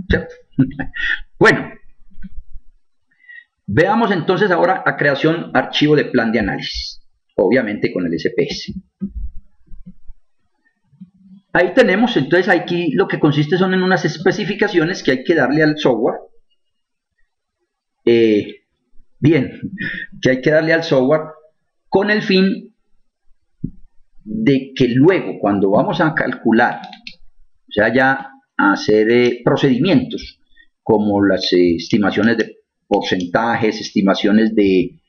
¿cierto? Bueno, veamos entonces ahora a creación archivo de plan de análisis, obviamente con el SPS. Ahí tenemos, entonces aquí lo que consiste son en unas especificaciones que hay que darle al software. Bien, que hay que darle al software con el fin de que luego cuando vamos a calcular, o sea, ya a hacer procedimientos como las estimaciones de porcentajes, estimaciones de,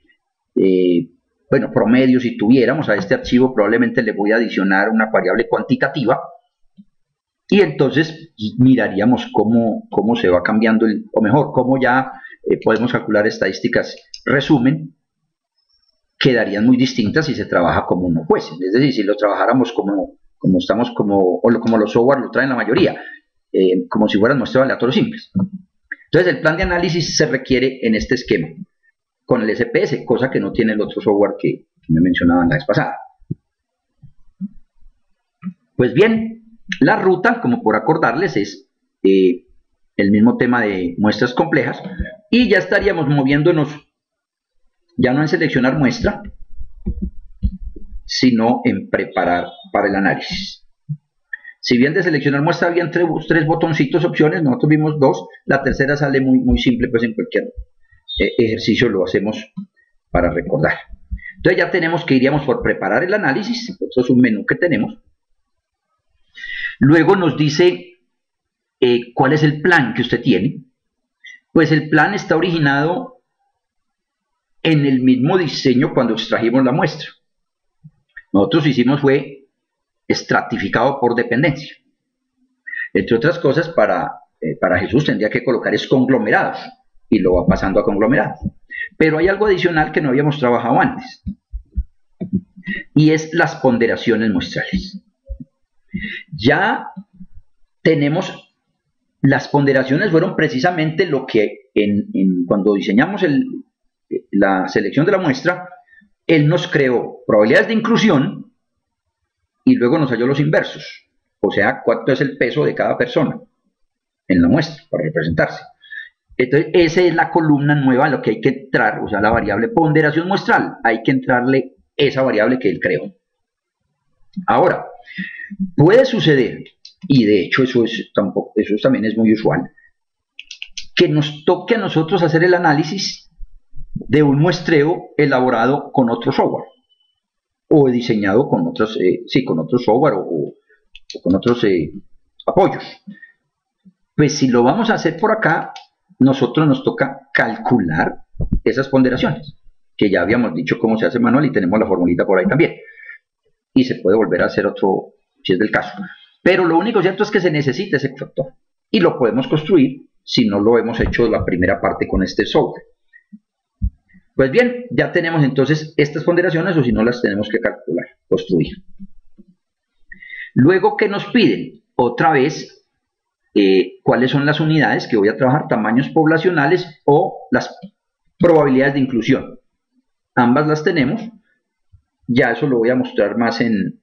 bueno, promedio, si tuviéramos a este archivo probablemente le voy a adicionar una variable cuantitativa y entonces miraríamos cómo se va cambiando, o mejor, cómo ya podemos calcular estadísticas resumen, quedarían muy distintas si se trabaja como no fuese. Es decir, si lo trabajáramos como estamos, como los software lo traen la mayoría, como si fueran muestras aleatorios simples. Entonces, el plan de análisis se requiere en este esquema, con el SPS, cosa que no tiene el otro software que me mencionaban la vez pasada. Pues bien, la ruta, como por acordarles, es el mismo tema de muestras complejas y ya estaríamos moviéndonos ya no en seleccionar muestra, sino en preparar para el análisis. Si bien de seleccionar muestra habían tres botoncitos, opciones, nosotros vimos dos, la tercera sale muy simple, pues en cualquier ejercicio lo hacemos para recordar. Entonces ya tenemos que iríamos por preparar el análisis, esto es un menú que tenemos. Luego nos dice cuál es el plan que usted tiene. Pues el plan está originado en el mismo diseño cuando extrajimos la muestra. Nosotros hicimos fue estratificado por dependencia. Entre otras cosas, para Jesús tendría que colocar es conglomerados y lo va pasando a conglomerados. Pero hay algo adicional que no habíamos trabajado antes y es las ponderaciones muestrales. Ya tenemos, las ponderaciones fueron precisamente lo que cuando diseñamos la selección de la muestra, él nos creó probabilidades de inclusión y luego nos halló los inversos, o sea, cuánto es el peso de cada persona en la muestra para representarse. Entonces, esa es la columna nueva, lo que hay que entrar, o sea, la variable ponderación muestral, hay que entrarle esa variable que él creó. Ahora, puede suceder, y de hecho eso también es muy usual, que nos toque a nosotros hacer el análisis de un muestreo elaborado con otro software o diseñado con otros, con otro software o con otros apoyos. Pues si lo vamos a hacer por acá, nosotros nos toca calcular esas ponderaciones, que ya habíamos dicho cómo se hace manual y tenemos la formulita por ahí también. Y se puede volver a hacer otro, si es del caso. Pero lo único cierto es que se necesita ese factor. Y lo podemos construir si no lo hemos hecho la primera parte con este software. Pues bien, ya tenemos entonces estas ponderaciones, o si no las tenemos que calcular, construir. Luego, ¿qué nos piden? Otra vez, cuáles son las unidades que voy a trabajar, tamaños poblacionales o las probabilidades de inclusión. Ambas las tenemos. Ya eso lo voy a mostrar más en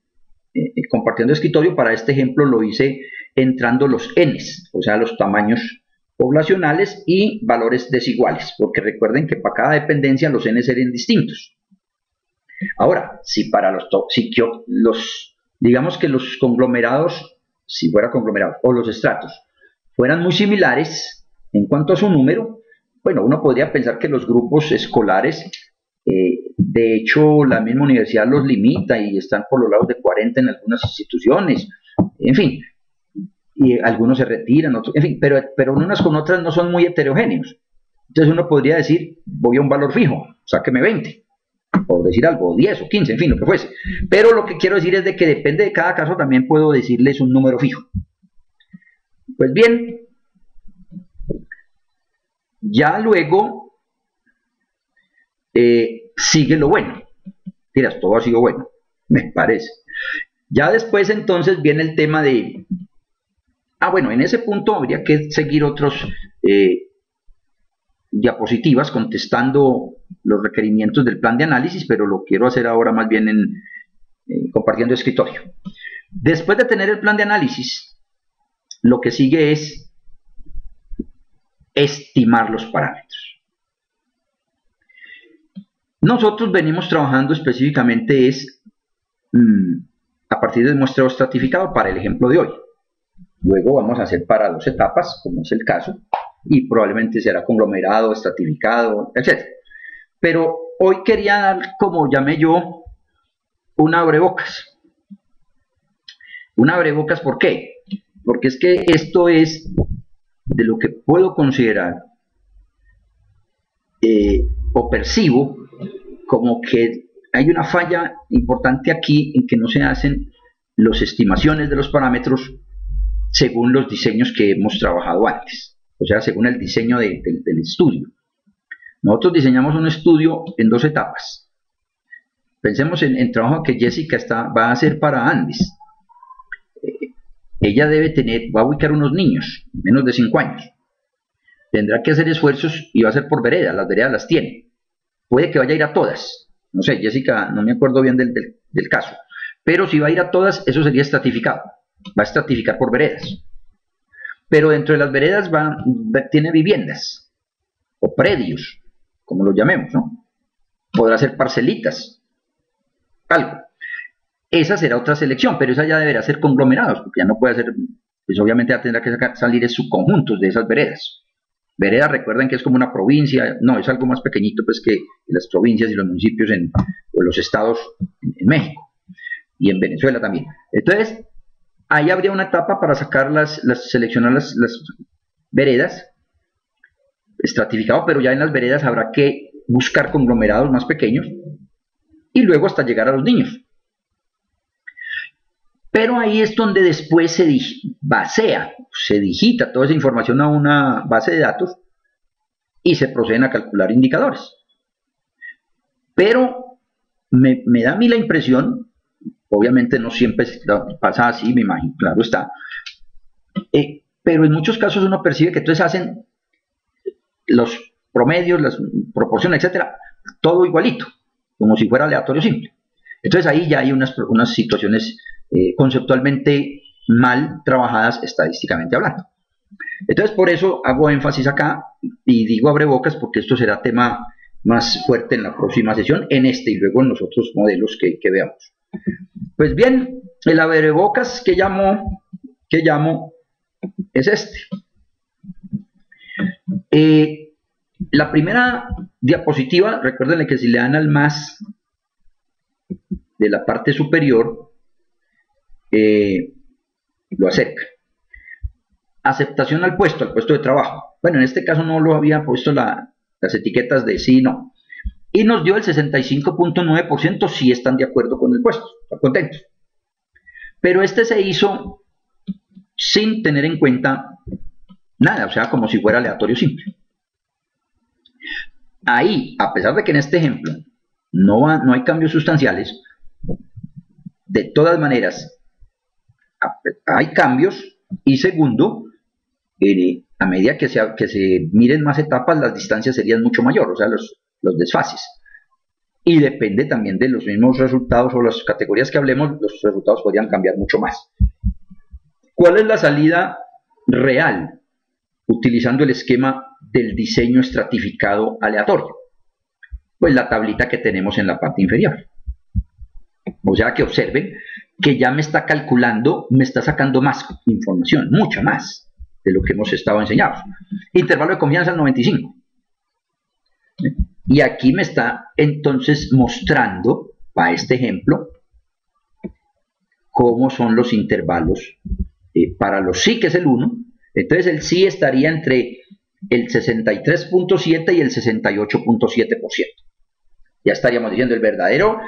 compartiendo escritorio. Para este ejemplo lo hice entrando los n's, o sea, los tamaños poblacionales y valores desiguales, porque recuerden que para cada dependencia los n serían distintos. Ahora, si para digamos que los conglomerados, si fuera conglomerado, o los estratos fueran muy similares en cuanto a su número, bueno, uno podría pensar que los grupos escolares, de hecho, la misma universidad los limita y están por los lados de 40 en algunas instituciones, en fin, y algunos se retiran, otros, en fin, pero unas con otras no son muy heterogéneos. Entonces uno podría decir, voy a un valor fijo, sáqueme 20, por decir algo, 10 o 15, en fin, lo que fuese. Pero lo que quiero decir es de que depende de cada caso, también puedo decirles un número fijo. Pues bien, ya luego sigue lo bueno. Miras, todo ha sido bueno, me parece. Ya después entonces viene el tema de... bueno, en ese punto habría que seguir otros diapositivas contestando los requerimientos del plan de análisis, pero lo quiero hacer ahora más bien compartiendo escritorio. Después de tener el plan de análisis, lo que sigue es estimar los parámetros. Nosotros venimos trabajando específicamente a partir del muestreo estratificado para el ejemplo de hoy. Luego vamos a hacer para 2 etapas, como es el caso, y probablemente será conglomerado, estratificado, etc. Pero hoy quería dar, como llamé yo, un abrebocas. Un abrebocas, ¿por qué? Porque es que esto es de lo que puedo considerar o percibo como que hay una falla importante aquí en que no se hacen las estimaciones de los parámetros según los diseños que hemos trabajado antes, o sea, según el diseño del estudio. Nosotros diseñamos un estudio en 2 etapas. Pensemos en el trabajo que Jessica va a hacer para Andes. Ella va a ubicar unos niños, menos de 5 años. Tendrá que hacer esfuerzos y va a ser por veredas, las veredas las tiene. Puede que vaya a ir a todas. No sé, Jessica, no me acuerdo bien del caso. Pero si va a ir a todas, eso sería estratificado. Va a estratificar por veredas. Pero dentro de las veredas tiene viviendas o predios, como lo llamemos, ¿no? Podrá ser parcelitas, algo. Esa será otra selección, pero esa ya deberá ser conglomerados, porque ya no puede ser, pues obviamente ya tendrá que salir subconjuntos de esas veredas. Veredas, recuerden que es como una provincia, no, es algo más pequeñito pues que las provincias y los municipios o los estados en México y en Venezuela también. Entonces, ahí habría una etapa para sacar seleccionar las veredas, estratificado, pero ya en las veredas habrá que buscar conglomerados más pequeños y luego hasta llegar a los niños. Pero ahí es donde después se digita toda esa información a una base de datos y se proceden a calcular indicadores. Pero me da a mí la impresión, obviamente no siempre pasa así, me imagino, claro está, pero en muchos casos uno percibe que entonces hacen los promedios, las proporciones, etcétera, todo igualito, como si fuera aleatorio simple. Entonces ahí ya hay unas situaciones conceptualmente mal trabajadas estadísticamente hablando. Entonces por eso hago énfasis acá y digo abrebocas porque esto será tema más fuerte en la próxima sesión, en este y luego en los otros modelos que veamos. Pues bien, el abrebocas que llamo es este. La primera diapositiva, recuerden que si le dan al más de la parte superior, lo acerca. Aceptación al puesto de trabajo. Bueno, en este caso no lo había puesto las etiquetas de sí y no. Y nos dio el 65.9% si están de acuerdo con el puesto, están contentos. Pero este se hizo sin tener en cuenta nada, o sea, como si fuera aleatorio simple. Ahí, a pesar de que en este ejemplo no hay cambios sustanciales, de todas maneras hay cambios. Y segundo, a medida que se miren más etapas, las distancias serían mucho mayores, o sea, los desfases. Y depende también de los mismos resultados o las categorías que hablemos, los resultados podrían cambiar mucho más. ¿Cuál es la salida real utilizando el esquema del diseño estratificado aleatorio? Pues la tablita que tenemos en la parte inferior. O sea que observen que ya me está calculando, me está sacando más información, mucha más de lo que hemos estado enseñando. Intervalo de confianza al 95. Y aquí me está entonces mostrando, para este ejemplo, cómo son los intervalos para los sí, que es el 1. Entonces el sí estaría entre el 63.7 y el 68.7%. Ya estaríamos diciendo el verdadero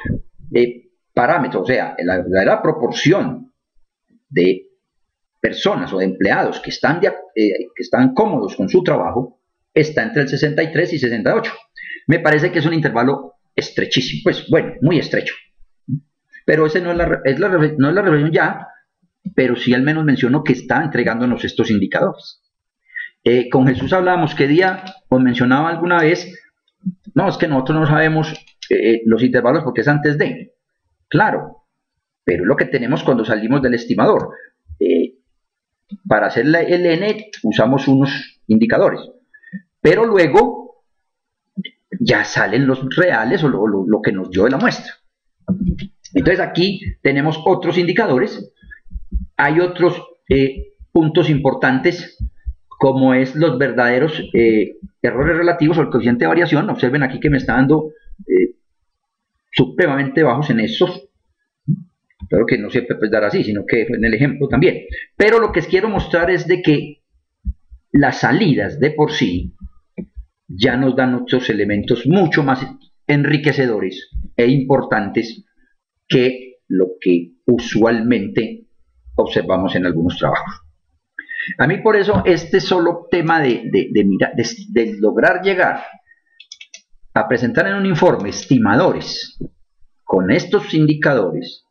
parámetro, o sea, la verdadera proporción de personas o de empleados que están cómodos con su trabajo está entre el 63 y 68. Me parece que es un intervalo estrechísimo, pues bueno, muy estrecho. Pero ese no es la revisión ya, pero sí al menos menciono que está entregándonos estos indicadores. Con Jesús hablábamos, ¿qué día os mencionaba alguna vez? No, es que nosotros no sabemos los intervalos porque es antes de. Claro, pero es lo que tenemos cuando salimos del estimador. Para hacer el n usamos unos indicadores. pero luego ya salen los reales o lo que nos dio de la muestra. Entonces aquí tenemos otros indicadores. Hay otros puntos importantes, como es los verdaderos errores relativos o el coeficiente de variación. Observen aquí que me está dando supremamente bajos en estos. Claro que no siempre puede dar así, sino que en el ejemplo también. Pero lo que les quiero mostrar es de que las salidas de por sí ya nos dan otros elementos mucho más enriquecedores e importantes que lo que usualmente observamos en algunos trabajos. A mí por eso este solo tema de lograr llegar a presentar en un informe estimadores con estos indicadores,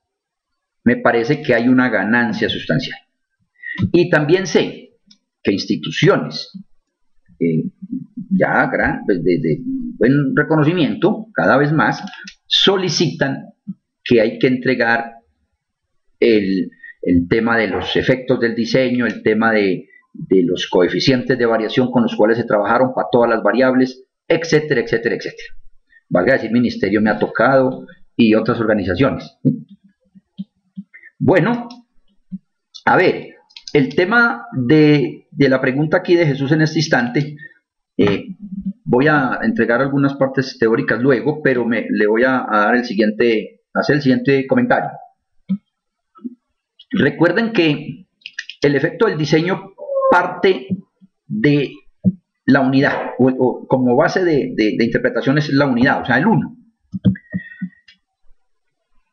me parece que hay una ganancia sustancial. Y también sé que instituciones ya de buen reconocimiento, cada vez más, solicitan que hay que entregar el tema de los efectos del diseño, el tema de los coeficientes de variación con los cuales se trabajaron para todas las variables, etcétera, etcétera, etcétera. Valga decir, ministerio me ha tocado y otras organizaciones. Bueno, a ver, el tema de la pregunta aquí de Jesús en este instante, voy a entregar algunas partes teóricas luego, pero le voy a dar hacer el siguiente comentario. Recuerden que el efecto del diseño parte de la unidad, o como base de interpretación es la unidad, o sea, el 1.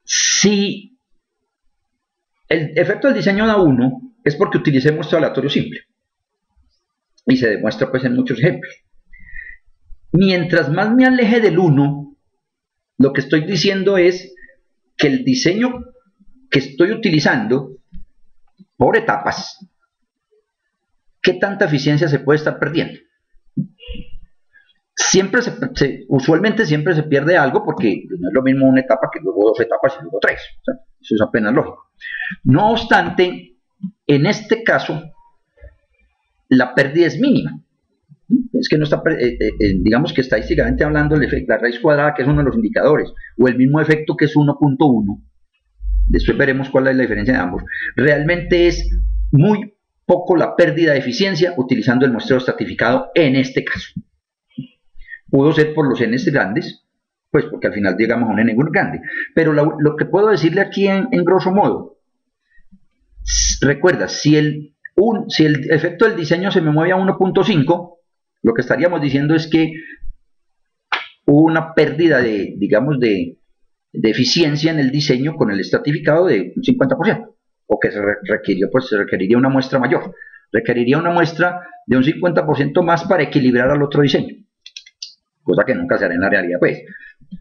Si el efecto del diseño da 1, es porque utilicé muestra aleatorio simple. Y se demuestra pues en muchos ejemplos. Mientras más me aleje del 1, lo que estoy diciendo es que el diseño que estoy utilizando por etapas, ¿qué tanta eficiencia se puede estar perdiendo? Usualmente siempre se pierde algo, porque no es lo mismo una etapa que luego 2 etapas y luego 3. O sea, eso es apenas lógico. No obstante, en este caso, la pérdida es mínima. Es que no está, digamos que estadísticamente hablando, la raíz cuadrada, que es uno de los indicadores, o el mismo efecto que es 1.1, después veremos cuál es la diferencia de ambos, realmente es muy poco la pérdida de eficiencia utilizando el muestreo estratificado en este caso. Pudo ser por los n grandes, pues porque al final llegamos a un n grande, pero lo que puedo decirle aquí en grosso modo, recuerda, si el efecto del diseño se me mueve a 1.5, lo que estaríamos diciendo es que hubo una pérdida digamos, de eficiencia en el diseño con el estratificado de un 50%, o que se requeriría una muestra mayor, requeriría una muestra de un 50% más para equilibrar al otro diseño, cosa que nunca se hará en la realidad, pues.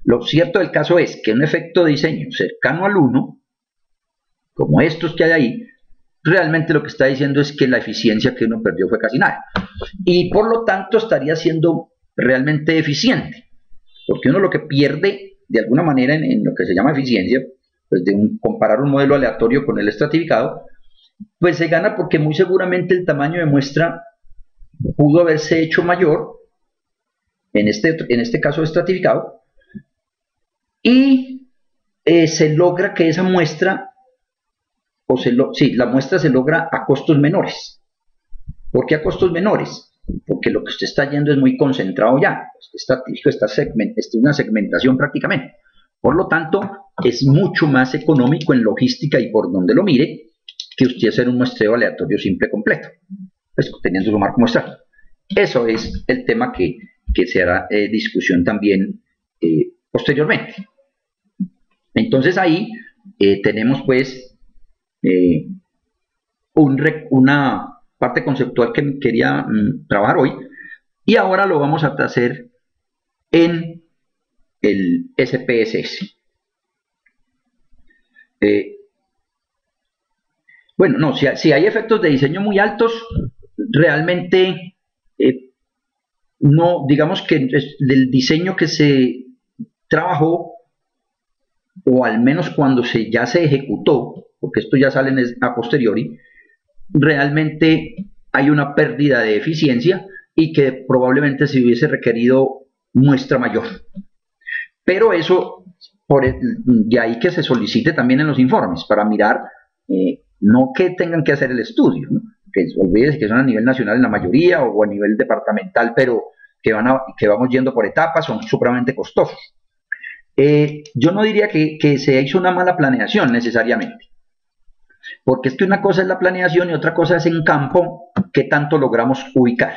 Lo cierto del caso es que un efecto de diseño cercano al 1, como estos que hay ahí, realmente lo que está diciendo es que la eficiencia que uno perdió fue casi nada, y por lo tanto estaría siendo realmente eficiente, porque uno lo que pierde de alguna manera en lo que se llama eficiencia, pues comparar un modelo aleatorio con el estratificado, pues se gana porque muy seguramente el tamaño de muestra pudo haberse hecho mayor en este caso estratificado, y se logra que esa muestra, la muestra se logra a costos menores. ¿Por qué a costos menores? Porque lo que usted está yendo es muy concentrado ya. Esta es una segmentación prácticamente. Por lo tanto, es mucho más económico en logística y por donde lo mire que usted hacer un muestreo aleatorio simple completo, pues, teniendo su marco muestral. Eso es el tema que se hará discusión también posteriormente. Entonces ahí tenemos pues una parte conceptual que quería trabajar hoy, y ahora lo vamos a hacer en el SPSS. Bueno, no, si hay efectos de diseño muy altos, realmente no, digamos que del diseño que se trabajó, o al menos cuando ya se ejecutó, porque esto ya sale a posteriori, realmente hay una pérdida de eficiencia, y que probablemente se hubiese requerido muestra mayor. Pero eso, de ahí que se solicite también en los informes, para mirar, no que tengan que hacer el estudio, ¿no? Que olvídense que son a nivel nacional en la mayoría o a nivel departamental, pero que vamos yendo por etapas, son supremamente costosos. Yo no diría que se hizo una mala planeación necesariamente, porque es que una cosa es la planeación y otra cosa es en campo qué tanto logramos ubicar.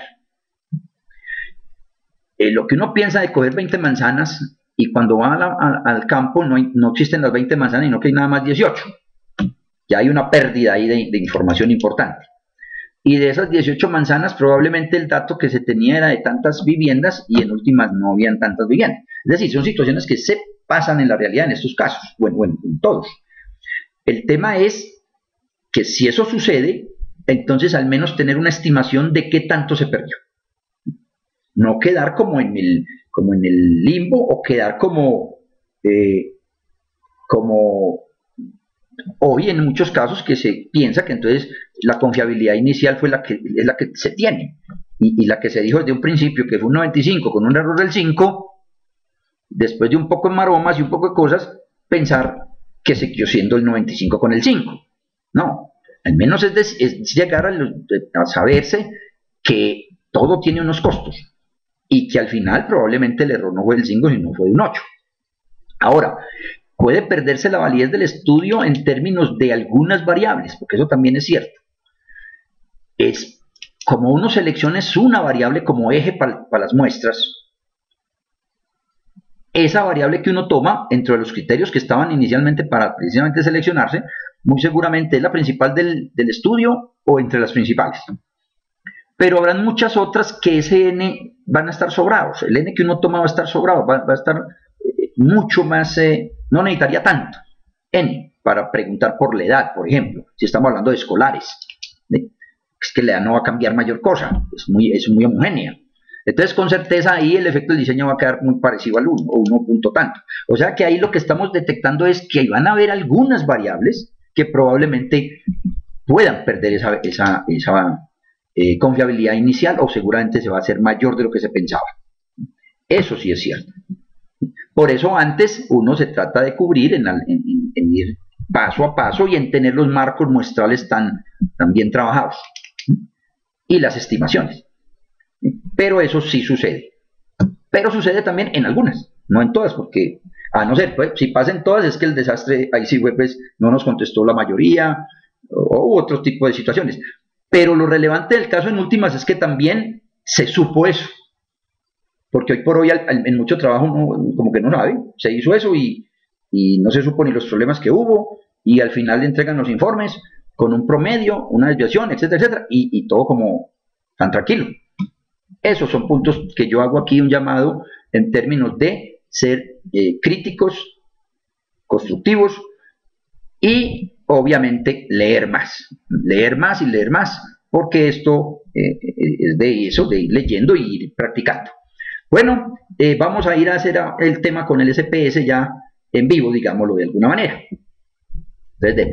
Lo que uno piensa de coger 20 manzanas y cuando va al campo no existen las 20 manzanas, sino que hay nada más 18. Ya hay una pérdida ahí de información importante. Y de esas 18 manzanas probablemente el dato que se tenía era de tantas viviendas y en últimas no habían tantas viviendas. Es decir, son situaciones que se pasan en la realidad en estos casos, bueno, en todos. El tema es que si eso sucede, entonces al menos tener una estimación de qué tanto se perdió. No quedar como en el limbo o quedar como hoy en muchos casos que se piensa que entonces la confiabilidad inicial es la que se tiene y la que se dijo desde un principio que fue un 95 con un error del 5, después de un poco de maromas y un poco de cosas, pensar que siguió siendo el 95 con el 5. No, al menos es llegar a saberse que todo tiene unos costos y que al final probablemente el error no fue del 5 sino fue de un 8. Ahora, puede perderse la validez del estudio en términos de algunas variables, porque eso también es cierto. Es como uno selecciona una variable como eje para las muestras, esa variable que uno toma entre los criterios que estaban inicialmente para precisamente seleccionarse, muy seguramente es la principal del estudio o entre las principales. Pero habrán muchas otras que ese n van a estar sobrados. El n que uno toma va a estar sobrado, va a estar mucho más, no necesitaría tanto n para preguntar por la edad, por ejemplo, si estamos hablando de escolares. Es que la edad no va a cambiar mayor cosa, es muy homogénea. Entonces, con certeza ahí el efecto del diseño va a quedar muy parecido al 1, o 1 punto tanto. O sea que ahí lo que estamos detectando es que van a haber algunas variables que probablemente puedan perder esa confiabilidad inicial o seguramente se va a hacer mayor de lo que se pensaba. Eso sí es cierto. Por eso antes uno se trata de cubrir en ir paso a paso y en tener los marcos muestrales tan bien trabajados y las estimaciones. Pero eso sí sucede. Pero sucede también en algunas, no en todas, porque a no ser, pues, si pasa en todas es que el desastre ahí sí fue, pues no nos contestó la mayoría o otro tipo de situaciones. Pero lo relevante del caso en últimas es que también se supo eso. Porque hoy por hoy en mucho trabajo uno como que no sabe, se hizo eso y no se supo ni los problemas que hubo y al final le entregan los informes con un promedio, una desviación, etcétera, etcétera, y todo como tan tranquilo. Esos son puntos que yo hago aquí un llamado en términos de ser críticos, constructivos y obviamente leer más y leer más, porque esto es de eso, de ir leyendo y ir practicando. Bueno, vamos a ir a hacer el tema con el SPS ya en vivo, digámoslo de alguna manera. Entonces,